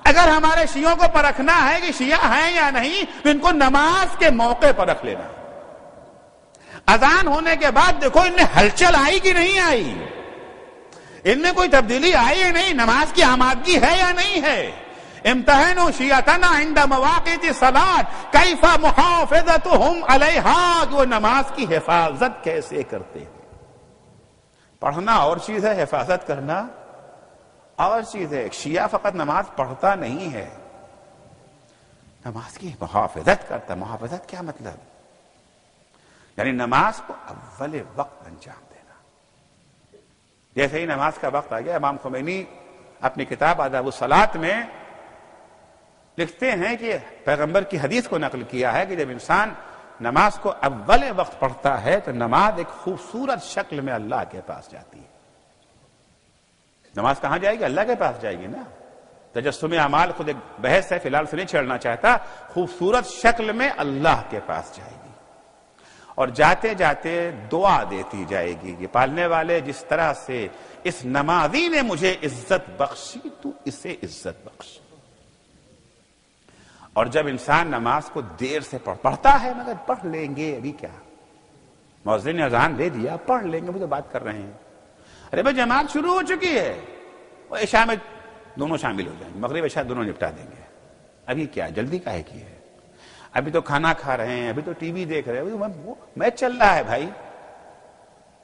اگر ہمارے شیعوں کو پرکھنا ہے کہ شیعہ ہیں یا نہیں تو ان کو نماز کے موقع پر رکھ لینا. اذان ہونے کے بعد دیکھو ان میں ہلچل آئی کہ نہیں آئی, ان میں کوئی تبدیلی آئی یا نہیں, نماز کی آمادگی ہے یا نہیں ہے. امتحنوا شیعتنا عند مواقیت الصلاۃ کیف محافظتہم علیہا, کہ وہ نماز کی حفاظت کیسے کرتے ہیں. پڑھنا اور چیز ہے, حفاظت کرنا اور چیز ہے. شیعہ فقط نماز پڑھتا نہیں ہے, نماز کی محافظت کرتا. محافظت کیا مطلب؟ یعنی نماز کو اول وقت انجام دینا. جیسے ہی نماز کا وقت آ گیا, امام خمینی اپنی کتاب آداب الصلاۃ میں لکھتے ہیں کہ پیغمبر کی حدیث کو نقل کیا ہے کہ جب انسان نماز کو اول وقت پڑھتا ہے تو نماز ایک خوبصورت شکل میں اللہ کے پاس جاتی ہے. نماز کہاں جائے گی؟ اللہ کے پاس جائے گی نا. تجسم اعمال خود ایک بحث ہے, فی الحال سے نہیں چھیڑنا چاہتا. خوبصورت شکل میں اللہ کے پاس جائے گی اور جاتے جاتے دعا دیتی جائے گی کہ پالنے والے جس طرح سے اس نمازی نے مجھے عزت بخشی تو اسے عزت بخش. اور جب انسان نماز کو دیر سے پڑھتا ہے, مگر پڑھ لیں گے, ابھی کیا, مؤذن نے اذان دے دیا, پڑھ لیں گے, ابھی تو بات کر رہے ہیں. ارے بھائی جماعت شروع ہو چکی ہے, وہ عشاء میں دونوں شامل ہو جائیں گے, مغرب عشاء دونوں نپٹا دیں گے. ابھی کیا جلدی کاہے کی ہے؟ ابھی تو کھانا کھا رہے ہیں, ابھی تو ٹی وی دیکھ رہے ہیں, ابھی تو میچ چل رہا ہے. بھائی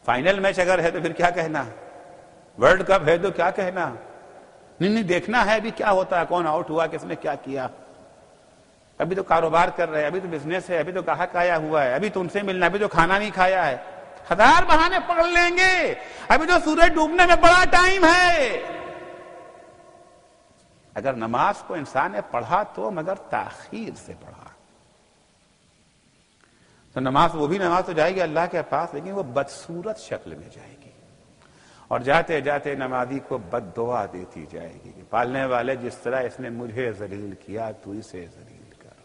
فائنل میچ اگر ہے تو پھر کیا کہنا, ورلڈ کپ ہے تو کیا کہنا. نہیں دیکھنا ہے ابھی کیا ہوتا ہے, کون آؤٹ ہوا, کس نے کیا کیا. ابھی تو کاروبار کر رہے ہیں, ابھی تو بزنس ہے, ابھی تو گاہک آیا ہوا ہے, ابھی تو ان سے ملنا, ابھی تو کھانا نہیں کھایا ہے. ہزار بہانے پڑھ لیں گے, ابھی تو سورج ڈوبنے میں بڑا ٹائم ہے. اگر نماز کو انسان نے پڑھا تو مگر تاخیر سے پڑھا تو نماز, وہ بھی نماز تو جائے گی اللہ کے پاس, لیکن وہ بدصورت شکل میں جائے گی. اور جاتے جاتے نمازی کو بد دعا دیتی جائے گی کہ پالنے والے جس طرح اس نے مجھے ذلیل کیا تو اسے ذلیل کر,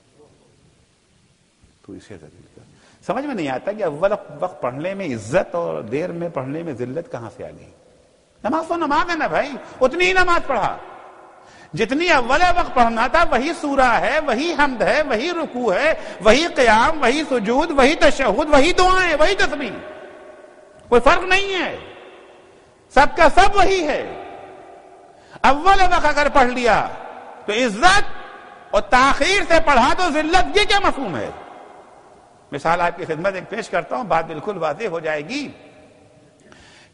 تو اسے ذلیل کر. سمجھ میں نہیں آتا کہ اول وقت پڑھنے میں عزت اور دیر میں پڑھنے میں ذلت کہاں سے آ گئی. نماز تو نماز ہے نا بھائی, اتنی ہی نماز پڑھا جتنی اول وقت پڑھنا تھا. وہی سورہ ہے, وہی حمد ہے, وہی رکوع ہے, وہی قیام, وہی سجود, وہی تشہد, وہی دعائیں, وہی تسبیح, کوئی فرق نہیں ہے, سب کا سب وہی ہے. اول وقت اگر پڑھ لیا تو عزت, اور تاخیر سے پڑھا تو ذلت. یہ کیا مفہوم ہے؟ مثال آپ کی خدمت ایک پیش کرتا ہوں, بات بالکل واضح ہو جائے گی.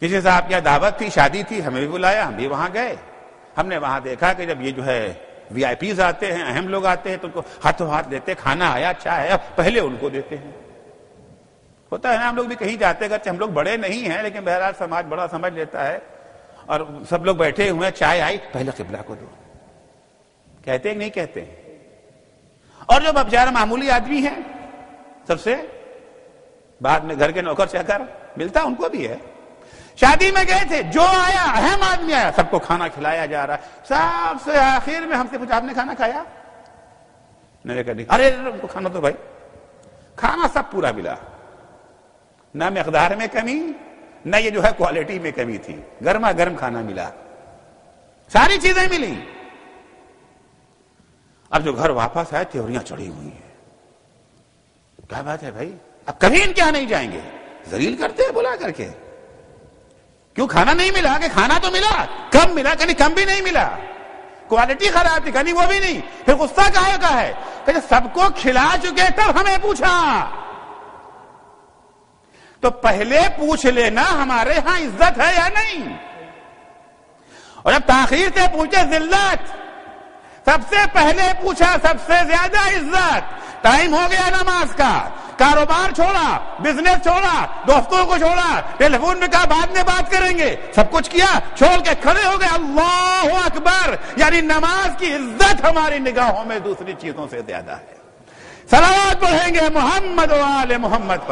کسی صاحب کی دعوت تھی, شادی تھی, ہمیں بھی بلایا, ہم بھی وہاں گئے. ہم نے وہاں دیکھا کہ جب یہ جو ہے وی آئی پیز آتے ہیں, اہم لوگ آتے ہیں, تو ان کو ہاتھوں ہاتھ دیتے, کھانا آیا, چائے آیا, پہلے ان کو دیتے ہیں. ہوتا ہے نا, ہم لوگ بھی کہیں جاتے, اگرچہ ہم لوگ بڑے نہیں ہیں لیکن بہرحال سماج بڑا سمجھ لیتا ہے, اور سب لوگ بیٹھے ہوئے ہیں, چائے آئی, پہلے قبلہ کو دو, کہتے ہیں کہ نہیں کہتے ہیں. اور جو بیچارہ معمولی آدمی ہیں, سب سے بعد میں گھر کے نوکر چاکر ملتا, ان کو بھی ہے. شادی میں گئے تھے, جو آیا اہم آدمی آیا, سب کو کھانا کھلایا جا رہا ہے. سب سے آخر میں ہم سے پوچھا, آپ نے کھانا کھایا؟ نہیں کہا, ارے ان کو کھانا تو بھائی, کھانا سب پورا ملا, نہ مقدار میں کمی, نہ یہ جو ہے کوالٹی میں کمی تھی, گرما گرم کھانا ملا, ساری چیزیں ملی. اب جو گھر واپس آئے, تیوریاں چڑھی ہوئی ہیں, کیا بات ہے بھائی, اب کبھی ان کے یہاں نہیں جائیں گے. ذلیل کرتے ہیں بلا کر کے, کیوں کھانا نہیں ملا؟ کہ کھانا تو ملا, کم ملا, کہیں کم بھی نہیں ملا, کوالٹی خراب تھی, کہیں وہ بھی نہیں. پھر غصہ کہے کا ہے کہ سب کو کھلا چکے تب ہمیں پوچھا. تو پہلے پوچھ لینا ہمارے ہاں عزت ہے یا نہیں. اور جب تاخیر سے پوچھے ذلت, سب سے پہلے پوچھا سب سے زیادہ عزت. ٹائم ہو گیا نماز کا, کاروبار چھوڑا, بزنس چھوڑا, دوستوں کو چھوڑا, ٹیلی فون میں کہا بعد میں بات کریں گے, سب کچھ کیا, چھوڑ کے کھڑے ہو گئے. اللہ اکبر. یعنی نماز کی عزت ہماری نگاہوں میں دوسری چیزوں سے زیادہ ہے. صلوات پڑھیں گے محمد و آل محمد پر.